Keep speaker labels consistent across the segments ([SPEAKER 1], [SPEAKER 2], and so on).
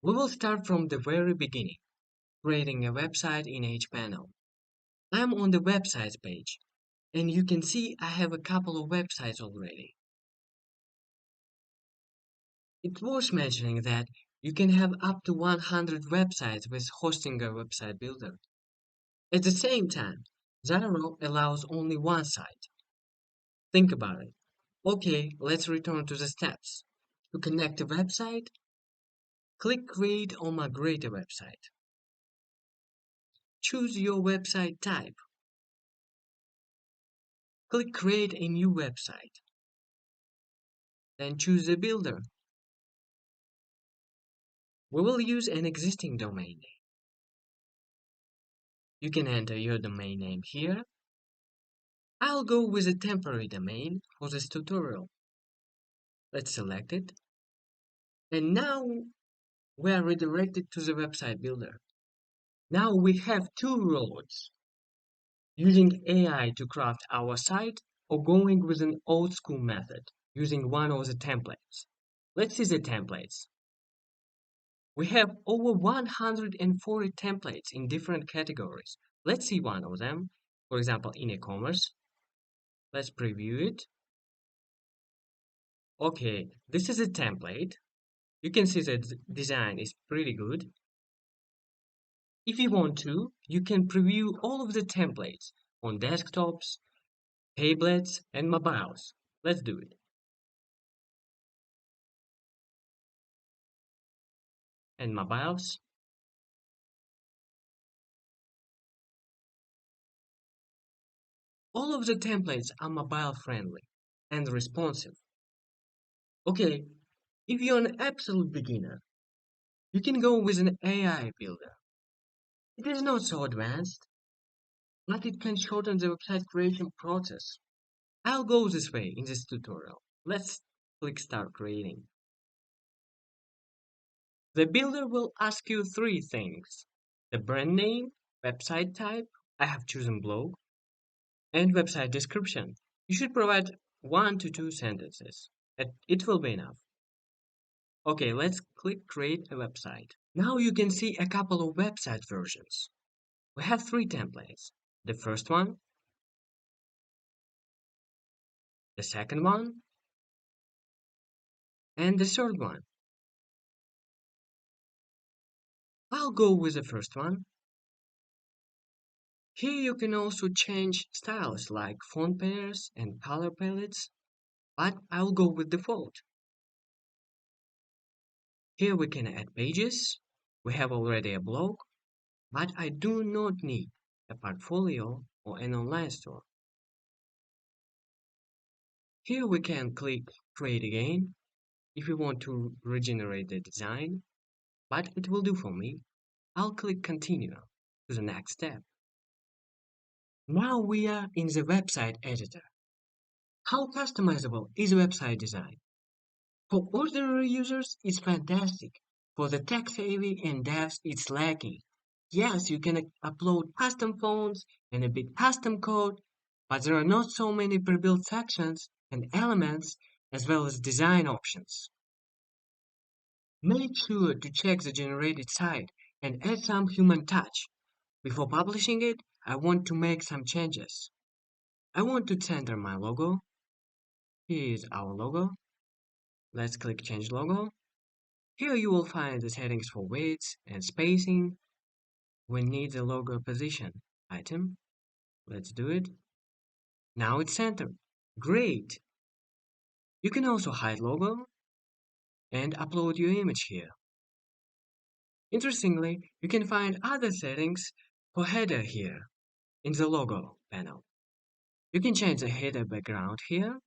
[SPEAKER 1] We will start from the very beginning, creating a website in each panel. I'm on the websites page, and you can see I have a couple of websites already. It's worth mentioning that you can have up to 100 websites with hosting a website builder. At the same time, Zyro allows only one site. Think about it. Okay, let's return to the steps. To connect a website, click Create or Migrate a website. Choose your website type. Click Create a new website. Then choose the builder. We will use an existing domain name. You can enter your domain name here. I'll go with a temporary domain for this tutorial. Let's select it. And now we are redirected to the website builder. Now we have two roads: using AI to craft our site or going with an old school method, using one of the templates. Let's see the templates. We have over 140 templates in different categories. Let's see one of them. For example, in e-commerce. Let's preview it. Okay, this is a template. You can see that the design is pretty good. If you want to, you can preview all of the templates on desktops, tablets, and mobiles. Let's do it. And mobiles. All of the templates are mobile friendly and responsive. Okay, if you're an absolute beginner, you can go with an AI builder. It is not so advanced, but it can shorten the website creation process. I'll go this way in this tutorial. Let's click Start Creating. The builder will ask you three things: the brand name, website type, I have chosen blog, and website description. You should provide 1 to 2 sentences. It will be enough. Okay, let's click Create a website. Now you can see a couple of website versions. We have three templates: the first one, the second one, and the third one. I'll go with the first one. Here you can also change styles like font pairs and color palettes, but I'll go with default. Here we can add pages. We have already a blog, but I do not need a portfolio or an online store. Here we can click Create Again if you want to regenerate the design, but it will do for me. I'll click Continue to the next step. Now we are in the website editor. How customizable is website design? For ordinary users, it's fantastic. For the tech-savvy and devs, it's lacking. Yes, you can upload custom fonts and a bit custom code, but there are not so many pre-built sections and elements as well as design options. Make sure to check the generated site and add some human touch. Before publishing it, I want to make some changes. I want to center my logo. Here is our logo. Let's click Change Logo. Here you will find the settings for width and spacing. We need the logo position item. Let's do it. Now it's centered. Great! You can also hide logo and upload your image here. Interestingly, you can find other settings for header here in the logo panel. You can change the header background here,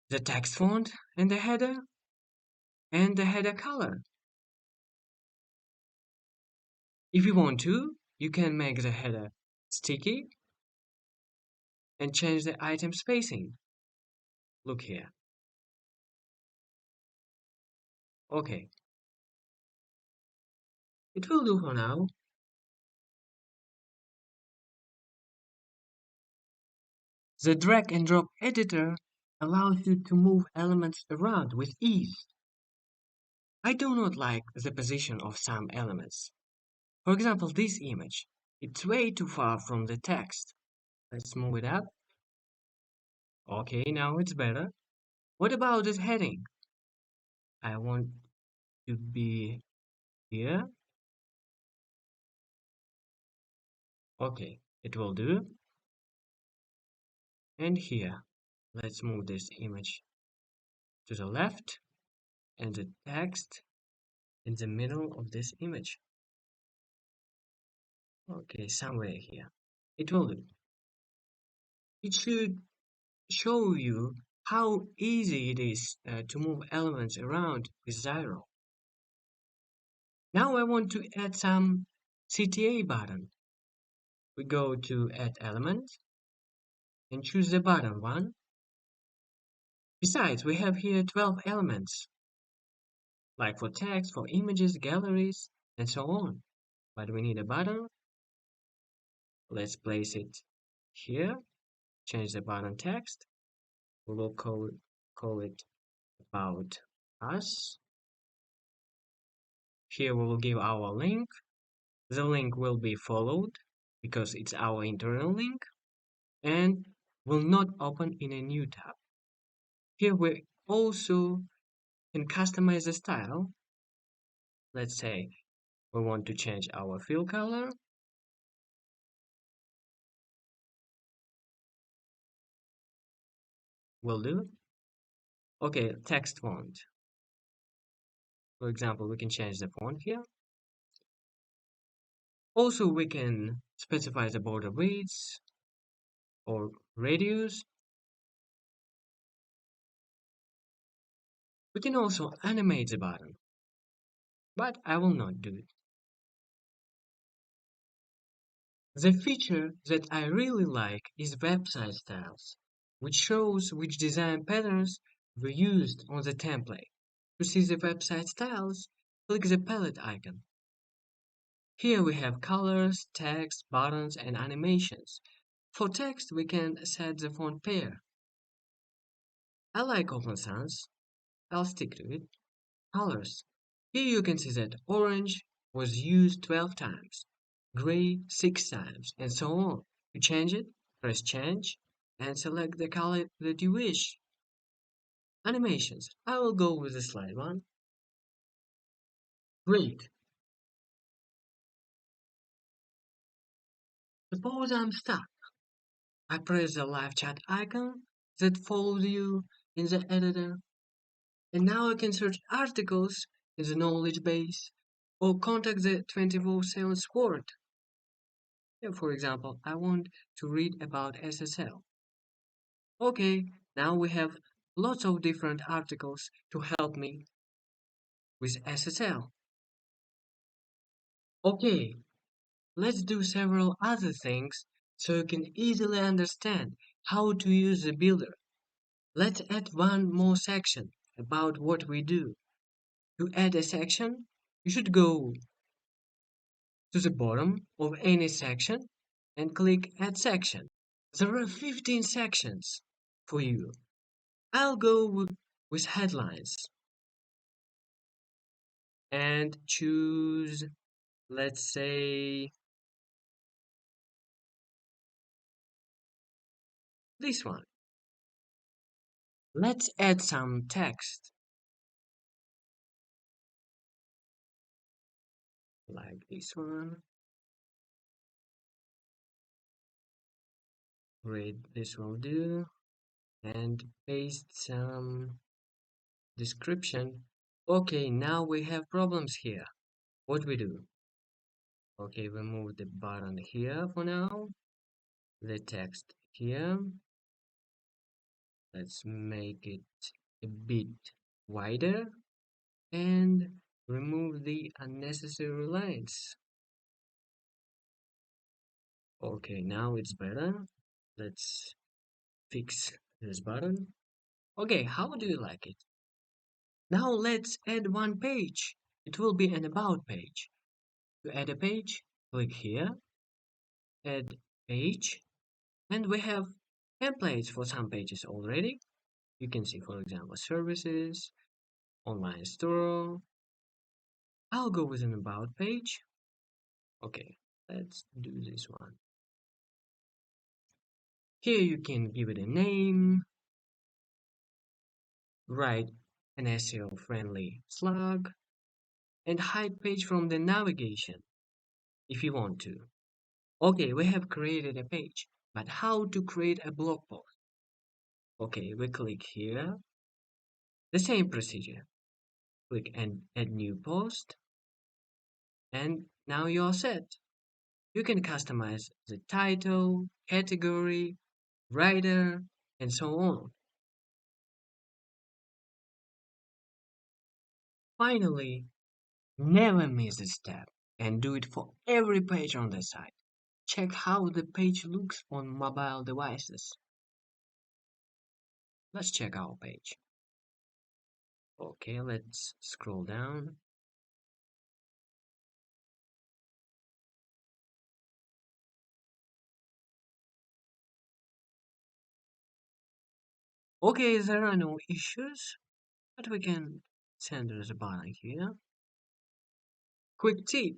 [SPEAKER 1] the text font and the header color. If you want to, you can make the header sticky and change the item spacing. Look here. Okay. It will do for now. The drag and drop editor allows you to move elements around with ease. I do not like the position of some elements. For example, this image. It's way too far from the text. Let's move it up. Okay, now it's better. What about this heading? I want to be here. Okay, it will do. And here, let's move this image to the left and the text in the middle of this image. Okay, somewhere here. It will do. It should show you how easy it is to move elements around with Zyro. Now I want to add some CTA button. We go to Add Element and choose the button one. Besides, we have here 12 elements, like for text, for images, galleries, and so on. But we need a button. Let's place it here. Change the button text. We will call it About Us. Here we will give our link. The link will be followed because it's our internal link and will not open in a new tab. Here we also can customize the style. Let's say we want to change our fill color. Will do. Okay, text font. For example, we can change the font here. Also, we can specify the border width or radius. We can also animate the button, but I will not do it. The feature that I really like is website styles, which shows which design patterns were used on the template. To see the website styles, click the palette icon. Here we have colors, text, buttons, and animations. For text, we can set the font pair. I like Open Sans. I'll stick to it. Colors. Here you can see that orange was used 12 times, gray 6 times, and so on. To change it, press change and select the color that you wish. Animations. I will go with the slide one. Great. Suppose I'm stuck. I press the live chat icon that follows you in the editor, and now I can search articles in the knowledge base or contact the 24/7 support. For example, I want to read about SSL. Okay, now we have lots of different articles to help me with SSL. Okay, let's do several other things so you can easily understand how to use the builder. Let's add one more section about what we do. To add a section, you should go to the bottom of any section and click Add Section. There are 15 sections for you. I'll go with headlines and choose, let's say, this one. Let's add some text, like this one. Great, this will do. And paste some description. Okay, now we have problems here. What we do? Okay, we move the button here for now. The text here. Let's make it a bit wider and remove the unnecessary lines. Okay, now it's better. Let's fix this button. Okay, how do you like it? Now let's add one page. It will be an about page. To add a page, click here, add page, and we have templates for some pages already. You can see, for example, services, online store, I'll go with an about page. Okay, let's do this one. Here you can give it a name, write an SEO-friendly slug, and hide page from the navigation if you want to. Okay, we have created a page, but how to create a blog post? Okay, we click here, the same procedure. Click and add new post, and now you're set. You can customize the title, category, writer, and so on. Finally, never miss a step and do it for every page on the site. Check how the page looks on mobile devices. Let's check our page. Okay, let's scroll down. Okay, there are no issues, but we can send us a button here. Quick tip,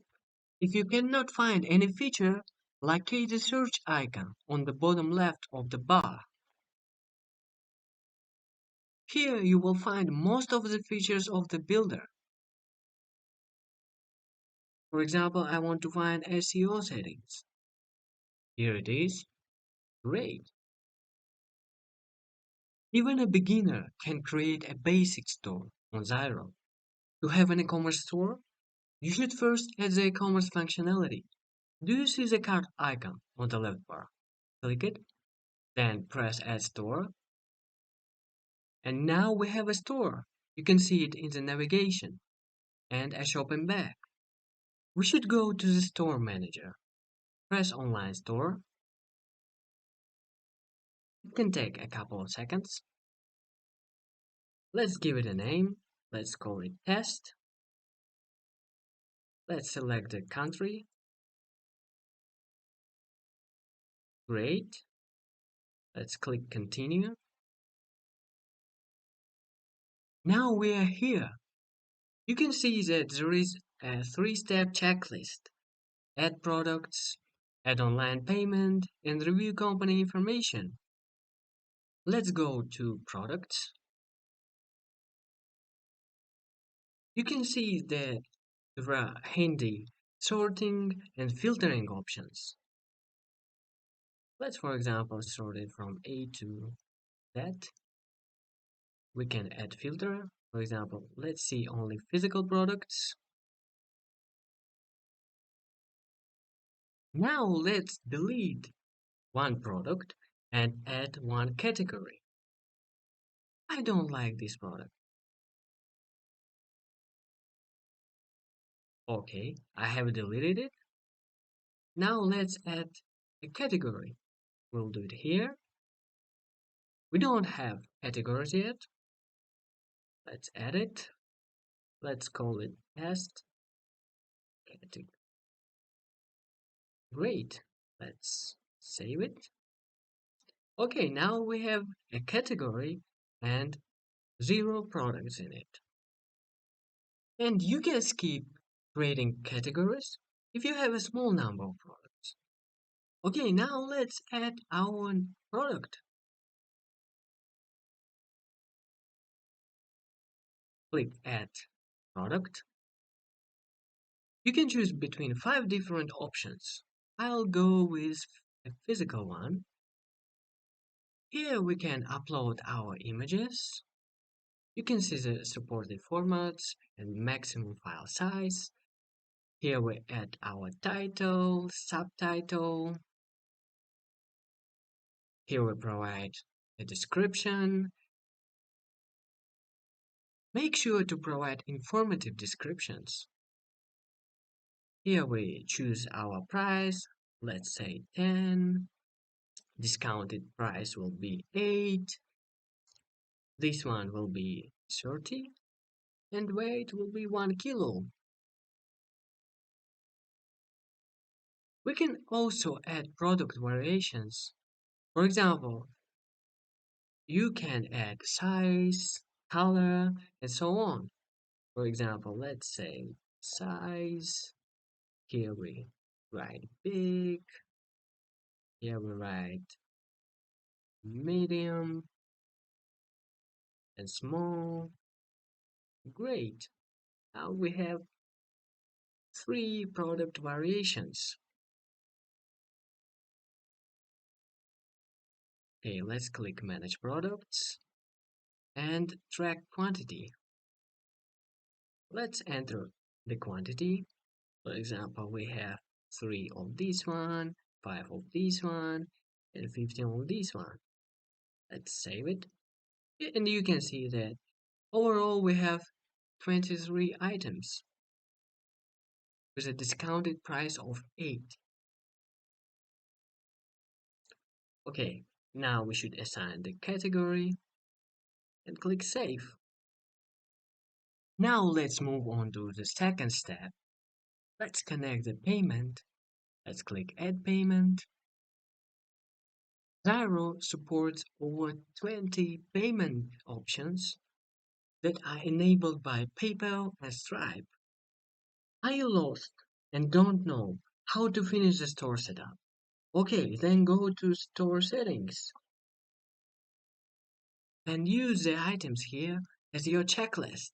[SPEAKER 1] if you cannot find any feature, locate the search icon on the bottom left of the bar. Here you will find most of the features of the builder. For example, I want to find SEO settings. Here it is. Great. Even a beginner can create a basic store on Zyro. To have an e-commerce store, you should first add the e-commerce functionality. Do you see the cart icon on the left bar? Click it, then press Add Store, and now we have a store. You can see it in the navigation and a shopping bag. We should go to the store manager. Press Online Store. It can take a couple of seconds. Let's give it a name. Let's call it Test. Let's select the country. Great. Let's click Continue. Now we are here. You can see that there is a three-step checklist. Add products, add online payment, and review company information. Let's go to products. You can see that there are handy sorting and filtering options. Let's, for example, sort it from A to Z. We can add filter. For example, let's see only physical products. Now let's delete one product and add one category. I don't like this product. Okay, I have deleted it. Now let's add a category. We'll do it here. We don't have categories yet. Let's add it. Let's call it test category. Great. Let's save it. Okay, now we have a category and 0 products in it. And you can skip creating categories if you have a small number of products. Okay, now let's add our product. Click Add Product. You can choose between 5 different options. I'll go with a physical one. Here we can upload our images. You can see the supported formats and maximum file size. Here we add our title, subtitle. Here we provide a description. Make sure to provide informative descriptions. Here we choose our price, let's say 10. Discounted price will be 8. This one will be 30. And weight will be 1 kilo. We can also add product variations. For example, you can add size, color, and so on. For example, let's say size. Here we write big. Here we write medium and small. Great. Now we have three product variations. Okay, let's click Manage Products and track quantity. Let's enter the quantity. For example, we have 3 of this one, 5 of this one, and 15 of this one. Let's save it. And you can see that overall we have 23 items with a discounted price of 8. Okay, now we should assign the category and click Save. Now let's move on to the second step. Let's connect the payment. Let's click Add Payment. Zyro supports over 20 payment options that are enabled by PayPal and Stripe. Are you lost and don't know how to finish the store setup? Okay, then go to Store Settings and use the items here as your checklist.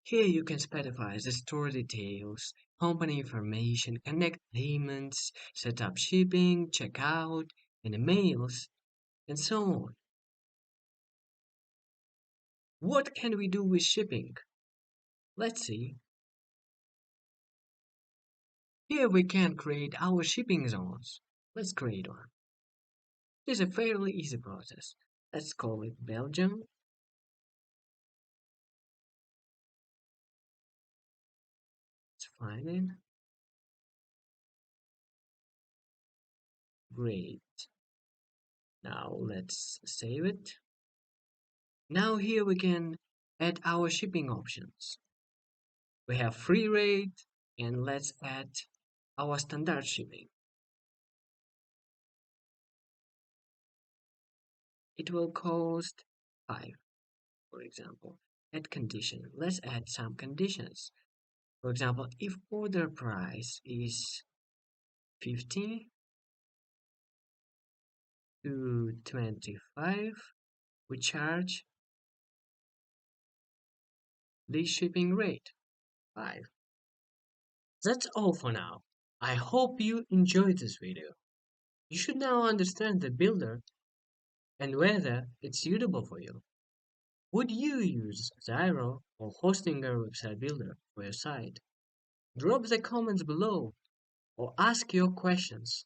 [SPEAKER 1] Here you can specify the store details, company information, connect payments, set up shipping, checkout, and emails, and so on. What can we do with shipping? Let's see. Here we can create our shipping zones. Let's create one. It's a fairly easy process. Let's call it Belgium. Let's find it. Great. Now let's save it. Now here we can add our shipping options. We have free rate and let's add our standard shipping. It will cost 5, for example. Add condition. Let's add some conditions. For example, if order price is 50 to 25, we charge the shipping rate 5. That's all for now. I hope you enjoyed this video. You should now understand the builder and whether it's suitable for you. Would you use Zyro or Hostinger website builder for your site? Drop the comments below or ask your questions.